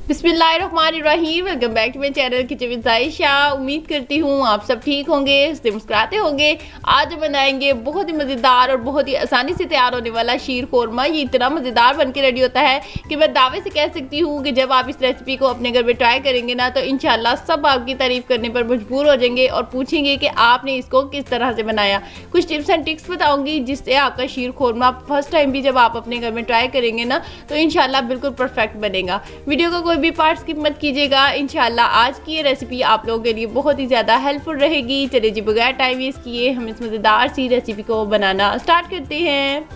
बिस्मिल्लाहिर्रहमानिर्रहीम। Welcome back to my channel kitchen with Jaysha. उम्मीद करती हूँ आप सब ठीक होंगे, हंसते मुस्कुराते होंगे। आज बनाएंगे बहुत ही मज़ेदार और बहुत ही आसानी से तैयार होने वाला शीर कोरमा। ये इतना मज़ेदार बन के रेडी होता है कि मैं दावे से कह सकती हूँ कि जब आप इस रेसिपी को अपने घर में ट्राई करेंगे ना, तो इंशाल्लाह सब आपकी तारीफ़ करने पर मजबूर हो जाएंगे और पूछेंगे कि आपने इसको किस तरह से बनाया। कुछ टिप्स एंड ट्रिक्स बताऊँगी जिससे आपका शीर कोरमा फर्स्ट टाइम भी जब आप अपने घर में ट्राई करेंगे ना, तो इंशाल्लाह बिल्कुल परफेक्ट बनेगा। वीडियो को कोई भी पार्ट स्किप मत कीजिएगा। इंशाल्लाह आज की ये रेसिपी आप लोगों के लिए बहुत ही ज़्यादा हेल्पफुल रहेगी। चलिए जी, बगैर टाइम वेस्ट किए हम इस मज़ेदार सी रेसिपी को बनाना स्टार्ट करते हैं।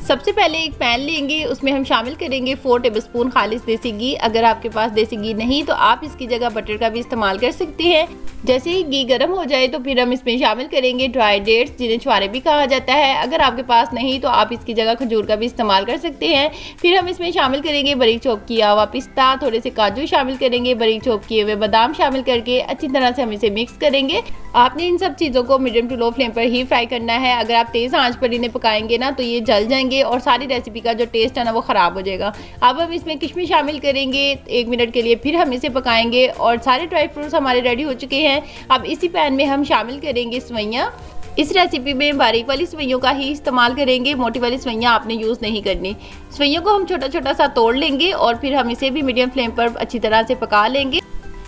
सबसे पहले एक पैन लेंगे, उसमें हम शामिल करेंगे 4 टेबलस्पून खालिस देसी घी। अगर आपके पास देसी घी नहीं तो आप इसकी जगह बटर का भी इस्तेमाल कर सकते हैं। जैसे ही घी गर्म हो जाए तो फिर हम इसमें शामिल करेंगे ड्राई डेट्स, जिन्हें छुआरे भी कहा जाता है। अगर आपके पास नहीं तो आप इसकी जगह खजूर का भी इस्तेमाल कर सकते हैं। फिर हम इसमें शामिल करेंगे बारीक चॉप किया हुआ पिस्ता, थोड़े से काजू शामिल करेंगे, बारीक चॉप किए हुए बादाम शामिल करके अच्छी तरह से हम इसे मिक्स करेंगे। आपने इन सब चीज़ों को मीडियम टू लो फ्लेम पर ही फ्राई करना है। अगर आप तेज़ आंच पर इन्हें पकाएंगे ना तो ये जल जाएंगे और सारी रेसिपी का जो टेस्ट है ना वो ख़राब हो जाएगा। अब हम इसमें किशमिश शामिल करेंगे 1 मिनट के लिए, फिर हम इसे पकाएंगे और सारे ड्राई फ्रूट्स हमारे रेडी हो चुके हैं। अब इसी पैन में हम शामिल करेंगे सवैयाँ। इस रेसिपी में बारीक वाली सवैयों का ही इस्तेमाल करेंगे, मोटी वाली सवैयाँ आपने यूज़ नहीं करनी। सवैयों को हम छोटा छोटा सा तोड़ लेंगे और फिर हम इसे भी मीडियम फ्लेम पर अच्छी तरह से पका लेंगे।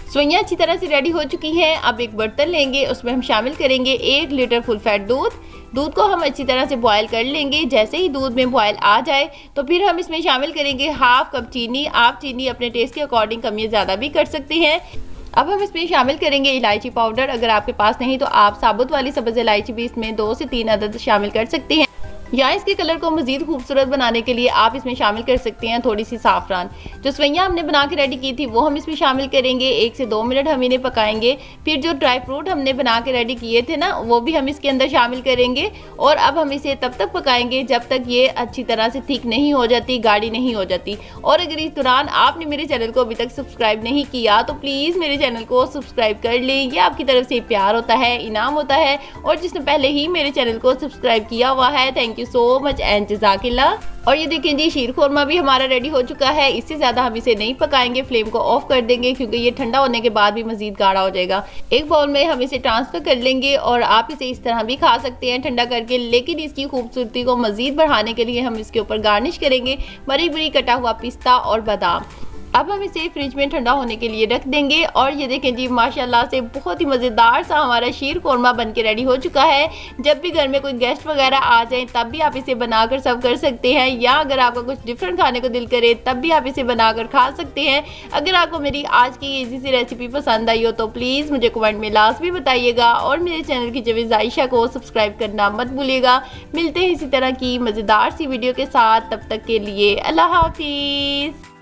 सवैयाँ अच्छी तरह से रेडी हो चुकी हैं। अब एक बर्तन लेंगे, उसमें हम शामिल करेंगे 1 लीटर फुल फैट दूध को हम अच्छी तरह से बॉयल कर लेंगे। जैसे ही दूध में बॉयल आ जाए तो फिर हम इसमें शामिल करेंगे 1/2 कप चीनी। आप चीनी अपने टेस्ट के अकॉर्डिंग कम या ज़्यादा भी कर सकते हैं। अब हम इसमें शामिल करेंगे इलायची पाउडर। अगर आपके पास नहीं तो आप साबुत वाली सब्ज़ इलायची भी इसमें 2 से 3 अदद शामिल कर सकते हैं। या इसके कलर को मज़ीद खूबसूरत बनाने के लिए आप इसमें शामिल कर सकते हैं थोड़ी सी साफ़रान। जो सवैयाँ हमने बना के रेडी की थी वो हम इसमें शामिल करेंगे। 1 से 2 मिनट हम इन्हें पकाएंगे। फिर जो ड्राई फ्रूट हमने बना के रेडी किए थे ना, वो भी हम इसके अंदर शामिल करेंगे और अब हम इसे तब तक पकाएंगे जब तक ये अच्छी तरह से थिक नहीं हो जाती, गाढ़ी नहीं हो जाती। और अगर इस दौरान आपने मेरे चैनल को अभी तक सब्सक्राइब नहीं किया तो प्लीज़ मेरे चैनल को सब्सक्राइब कर लें। ये आपकी तरफ से प्यार होता है, इनाम होता है। और जिसने पहले ही मेरे चैनल को सब्सक्राइब किया हुआ है, thank you so much and जज़ाकिल्लाह। और ये देखें जी, शीर खोरमा भी हमारा रेडी हो चुका है। इससे ज़्यादा हम इसे नहीं पकाएंगे, फ्लेम को ऑफ कर देंगे क्योंकि ये ठंडा होने के बाद भी मज़ीद गाढ़ा हो जाएगा। एक बाउल में हम इसे ट्रांसफ़र कर लेंगे और आप इसे इस तरह भी खा सकते हैं ठंडा करके, लेकिन इसकी खूबसूरती को मज़ीद बढ़ाने के लिए हम इसके ऊपर गार्निश करेंगे बारीक बारीक कटा हुआ पिस्ता और बादाम। अब हम इसे फ्रिज में ठंडा होने के लिए रख देंगे। और ये देखें जी, माशाल्लाह से बहुत ही मज़ेदार सा हमारा शीर कोरमा बन के रेडी हो चुका है। जब भी घर में कोई गेस्ट वगैरह आ जाए तब भी आप इसे बनाकर सर्व कर सकते हैं, या अगर आपका कुछ डिफरेंट खाने को दिल करे तब भी आप इसे बनाकर खा सकते हैं। अगर आपको मेरी आज की इजी सी रेसिपी पसंद आई हो तो प्लीज़ मुझे कमेंट में लाजमी बताइएगा और मेरे चैनल की किचन विद जायशा को सब्सक्राइब करना मत भूलिएगा। मिलते हैं इसी तरह की मज़ेदार सी वीडियो के साथ, तब तक के लिए अल्लाह हाफिज़।